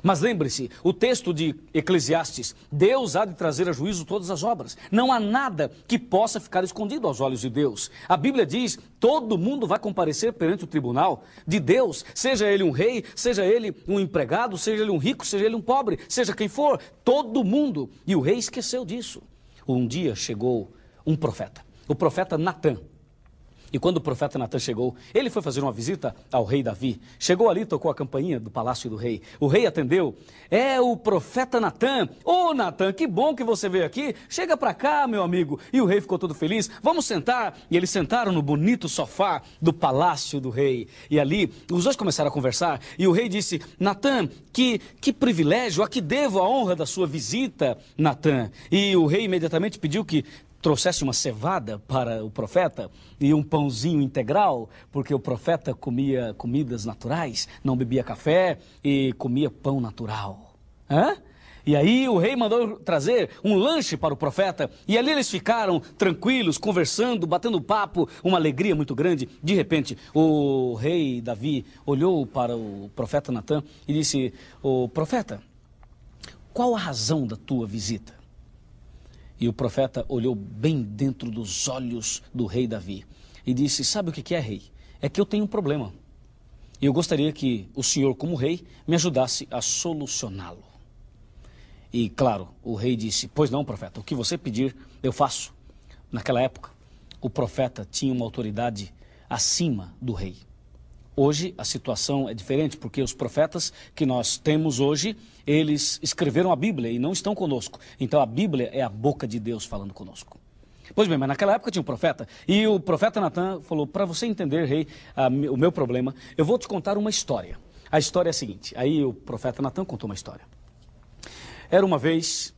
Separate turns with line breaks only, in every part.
Mas lembre-se, o texto de Eclesiastes, Deus há de trazer a juízo todas as obras. Não há nada que possa ficar escondido aos olhos de Deus. A Bíblia diz, todo mundo vai comparecer perante o tribunal de Deus, seja ele um rei, seja ele um empregado, seja ele um rico, seja ele um pobre, seja quem for, todo mundo. E o rei esqueceu disso. Um dia chegou um profeta, o profeta Natã. E quando o profeta Natã chegou, ele foi fazer uma visita ao rei Davi. Chegou ali, tocou a campainha do palácio do rei. O rei atendeu. É o profeta Natã. Ô Natã, que bom que você veio aqui. Chega pra cá, meu amigo. E o rei ficou todo feliz. Vamos sentar. E eles sentaram no bonito sofá do palácio do rei. E ali, os dois começaram a conversar. E o rei disse, Natã, que privilégio, a que devo a honra da sua visita, Natã. E o rei imediatamente pediu que trouxesse uma cevada para o profeta e um pãozinho integral, porque o profeta comia comidas naturais, não bebia café e comia pão natural. E aí o rei mandou trazer um lanche para o profeta e ali eles ficaram tranquilos, conversando, batendo papo, uma alegria muito grande. De repente, o rei Davi olhou para o profeta Natã e disse, ô profeta, qual a razão da tua visita? E o profeta olhou bem dentro dos olhos do rei Davi e disse, sabe o que é, rei? É que eu tenho um problema. E eu gostaria que o senhor, como rei, me ajudasse a solucioná-lo. E claro, o rei disse, pois não, profeta, o que você pedir, eu faço. Naquela época, o profeta tinha uma autoridade acima do rei. Hoje a situação é diferente, porque os profetas que nós temos hoje, eles escreveram a Bíblia e não estão conosco. Então a Bíblia é a boca de Deus falando conosco. Pois bem, mas naquela época tinha um profeta, e o profeta Natã falou, para você entender, rei, o meu problema, eu vou te contar uma história. A história é a seguinte, aí o profeta Natã contou uma história. Era uma vez,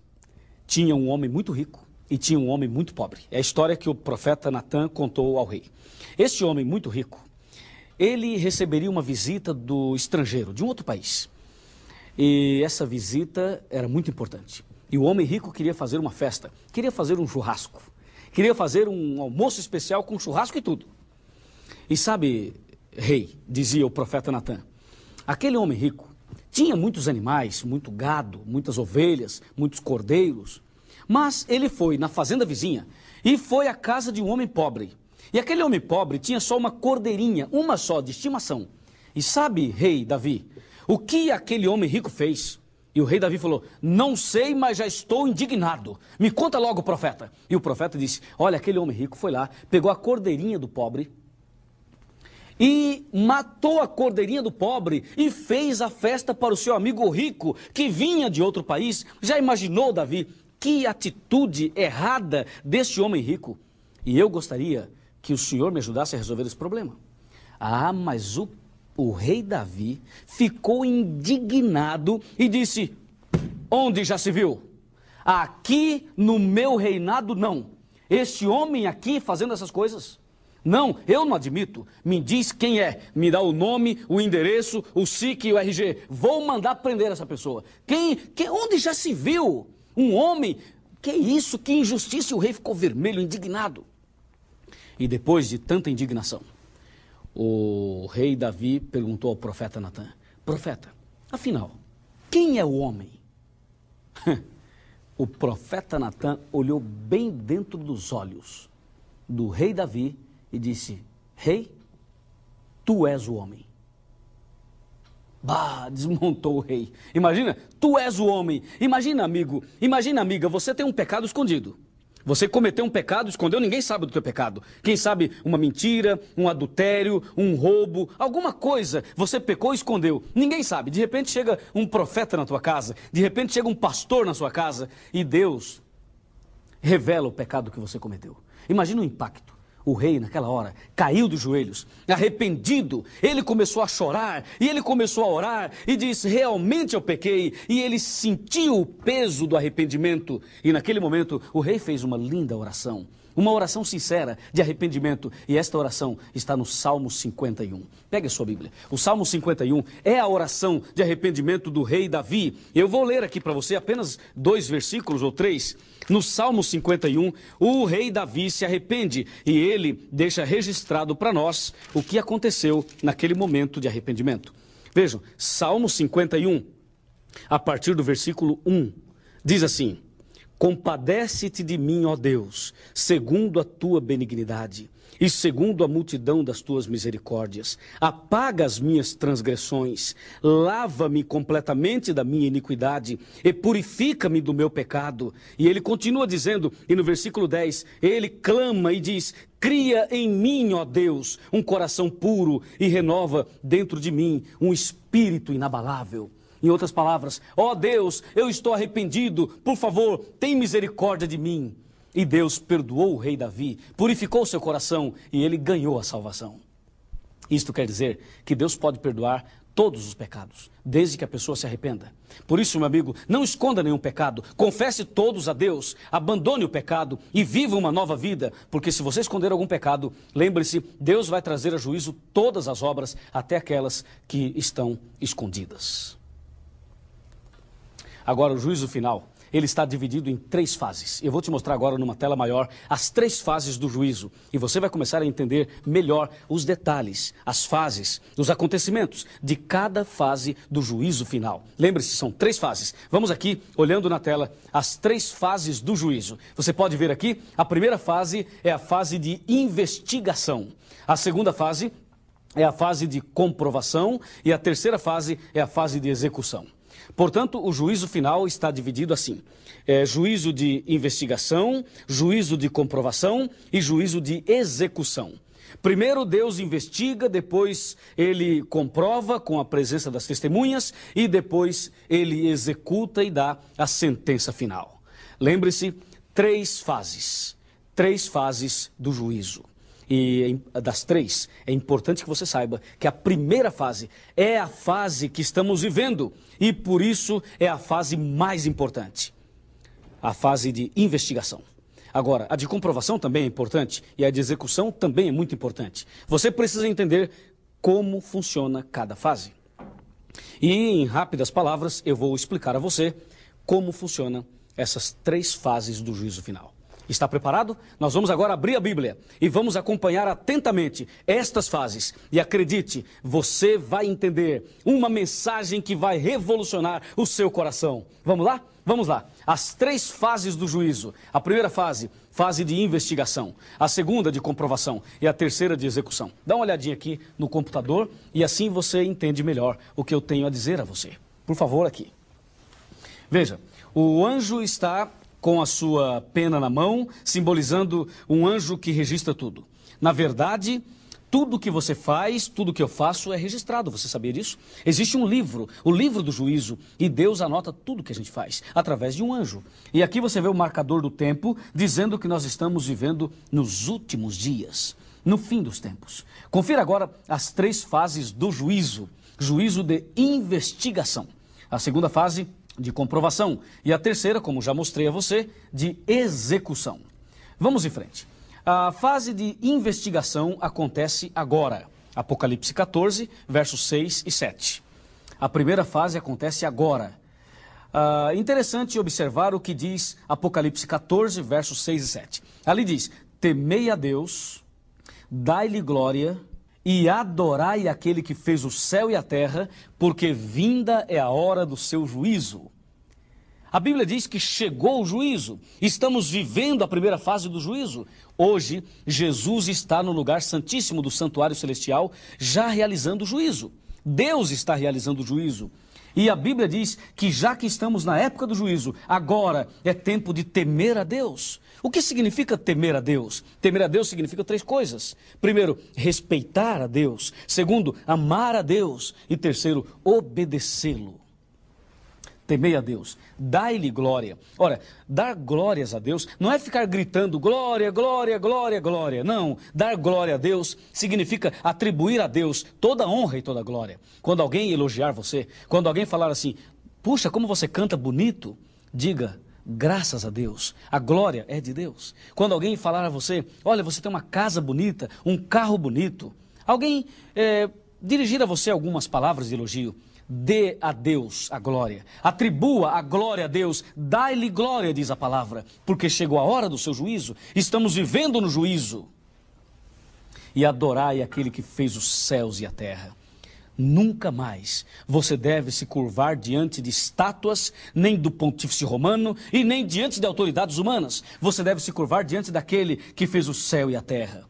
tinha um homem muito rico e tinha um homem muito pobre. É a história que o profeta Natã contou ao rei. Este homem muito rico, ele receberia uma visita do estrangeiro, de um outro país. E essa visita era muito importante. E o homem rico queria fazer uma festa, queria fazer um churrasco, queria fazer um almoço especial com churrasco e tudo. E sabe, rei, dizia o profeta Natã, aquele homem rico tinha muitos animais, muito gado, muitas ovelhas, muitos cordeiros. Mas ele foi na fazenda vizinha e foi à casa de um homem pobre. E aquele homem pobre tinha só uma cordeirinha, uma só, de estimação. E sabe, rei Davi, o que aquele homem rico fez? E o rei Davi falou, não sei, mas já estou indignado. Me conta logo, profeta. E o profeta disse, olha, aquele homem rico foi lá, pegou a cordeirinha do pobre e matou a cordeirinha do pobre e fez a festa para o seu amigo rico que vinha de outro país. Já imaginou, Davi, que atitude errada deste homem rico? E eu gostaria que o senhor me ajudasse a resolver esse problema. Ah, mas o rei Davi ficou indignado e disse, onde já se viu? Aqui no meu reinado não. Este homem aqui fazendo essas coisas? Não, eu não admito. Me diz quem é. Me dá o nome, o endereço, o SIC e o RG. Vou mandar prender essa pessoa. Onde já se viu? Um homem? Que isso? Que injustiça! E o rei ficou vermelho, indignado. E depois de tanta indignação, o rei Davi perguntou ao profeta Natã, profeta, afinal, quem é o homem? O profeta Natã olhou bem dentro dos olhos do rei Davi e disse, rei, tu és o homem. Bah, desmontou o rei. Imagina, tu és o homem. Imagina, amigo, imagina, amiga, você tem um pecado escondido. Você cometeu um pecado, escondeu, ninguém sabe do teu pecado. Quem sabe uma mentira, um adultério, um roubo, alguma coisa. Você pecou e escondeu. Ninguém sabe. De repente chega um profeta na tua casa, de repente chega um pastor na sua casa e Deus revela o pecado que você cometeu. Imagina o impacto. O rei, naquela hora, caiu dos joelhos, arrependido. Ele começou a chorar e ele começou a orar e disse, realmente eu pequei. E ele sentiu o peso do arrependimento. E naquele momento, o rei fez uma linda oração. Uma oração sincera de arrependimento. E esta oração está no Salmo 51. Pegue a sua Bíblia. O Salmo 51 é a oração de arrependimento do rei Davi. Eu vou ler aqui para você apenas 2 versículos ou 3. No Salmo 51, o rei Davi se arrepende e ele deixa registrado para nós o que aconteceu naquele momento de arrependimento. Vejam, Salmo 51. a partir do versículo 1. Diz assim: compadece-te de mim, ó Deus, segundo a tua benignidade e segundo a multidão das tuas misericórdias. Apaga as minhas transgressões, lava-me completamente da minha iniquidade e purifica-me do meu pecado. E ele continua dizendo, e no versículo 10, ele clama e diz: cria em mim, ó Deus, um coração puro e renova dentro de mim um espírito inabalável. Em outras palavras, ó Deus, eu estou arrependido, por favor, tem misericórdia de mim. E Deus perdoou o rei Davi, purificou seu coração e ele ganhou a salvação. Isto quer dizer que Deus pode perdoar todos os pecados, desde que a pessoa se arrependa. Por isso, meu amigo, não esconda nenhum pecado, confesse todos a Deus, abandone o pecado e viva uma nova vida, porque se você esconder algum pecado, lembre-se, Deus vai trazer a juízo todas as obras, até aquelas que estão escondidas. Agora, o juízo final, ele está dividido em 3 fases. Eu vou te mostrar agora numa tela maior as 3 fases do juízo. E você vai começar a entender melhor os detalhes, as fases, os acontecimentos de cada fase do juízo final. Lembre-se, são 3 fases. Vamos aqui, olhando na tela, as 3 fases do juízo. Você pode ver aqui, a primeira fase é a fase de investigação. A segunda fase é a fase de comprovação. E a terceira fase é a fase de execução. Portanto, o juízo final está dividido assim: juízo de investigação, juízo de comprovação e juízo de execução. Primeiro Deus investiga, depois ele comprova com a presença das testemunhas e depois ele executa e dá a sentença final. Lembre-se, 3 fases do juízo. E das 3, é importante que você saiba que a primeira fase é a fase que estamos vivendo e por isso é a fase mais importante, a fase de investigação. Agora, a de comprovação também é importante e a de execução também é muito importante. Você precisa entender como funciona cada fase. E em rápidas palavras, eu vou explicar a você como funcionam essas 3 fases do juízo final. Está preparado? Nós vamos agora abrir a Bíblia e vamos acompanhar atentamente estas fases. E acredite, você vai entender uma mensagem que vai revolucionar o seu coração. Vamos lá? Vamos lá. As 3 fases do juízo. A primeira fase, fase de investigação. A segunda, de comprovação. E a terceira, de execução. Dá uma olhadinha aqui no computador e assim você entende melhor o que eu tenho a dizer a você. Por favor, aqui. Veja, o anjo está com a sua pena na mão, simbolizando um anjo que registra tudo. Na verdade, tudo que você faz, tudo que eu faço é registrado, você sabia disso? Existe um livro, o livro do juízo, e Deus anota tudo que a gente faz, através de um anjo. E aqui você vê o marcador do tempo, dizendo que nós estamos vivendo nos últimos dias, no fim dos tempos. Confira agora as 3 fases do juízo. Juízo de investigação. A segunda fase, de comprovação, e a terceira, como já mostrei a você, de execução. Vamos em frente. A fase de investigação acontece agora. Apocalipse 14, versos 6 e 7. A primeira fase acontece agora. Interessante observar o que diz Apocalipse 14, versos 6 e 7. Ali diz: temei a Deus, dai-lhe glória e adorai aquele que fez o céu e a terra, porque vinda é a hora do seu juízo. A Bíblia diz que chegou o juízo. Estamos vivendo a primeira fase do juízo. Hoje, Jesus está no lugar santíssimo do santuário celestial, já realizando o juízo. Deus está realizando o juízo. E a Bíblia diz que já que estamos na época do juízo, agora é tempo de temer a Deus. O que significa temer a Deus? Temer a Deus significa 3 coisas. Primeiro, respeitar a Deus. Segundo, amar a Deus. E terceiro, obedecê-lo. Temei a Deus, dai-lhe glória. Ora, dar glórias a Deus não é ficar gritando glória, glória, glória, glória. Não, dar glória a Deus significa atribuir a Deus toda a honra e toda a glória. Quando alguém elogiar você, quando alguém falar assim, puxa, como você canta bonito, diga, graças a Deus, a glória é de Deus. Quando alguém falar a você, olha, você tem uma casa bonita, um carro bonito, alguém dirigir a você algumas palavras de elogio, dê a Deus a glória, atribua a glória a Deus, dai-lhe glória, diz a palavra, porque chegou a hora do seu juízo, estamos vivendo no juízo. E adorai aquele que fez os céus e a terra. Nunca mais você deve se curvar diante de estátuas, nem do pontífice romano e nem diante de autoridades humanas. Você deve se curvar diante daquele que fez o céu e a terra.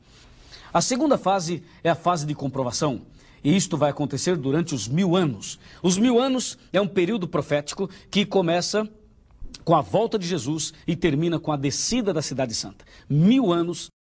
A segunda fase é a fase de comprovação. E isto vai acontecer durante os 1000 anos. Os 1000 anos é um período profético que começa com a volta de Jesus e termina com a descida da Cidade Santa. 1000 anos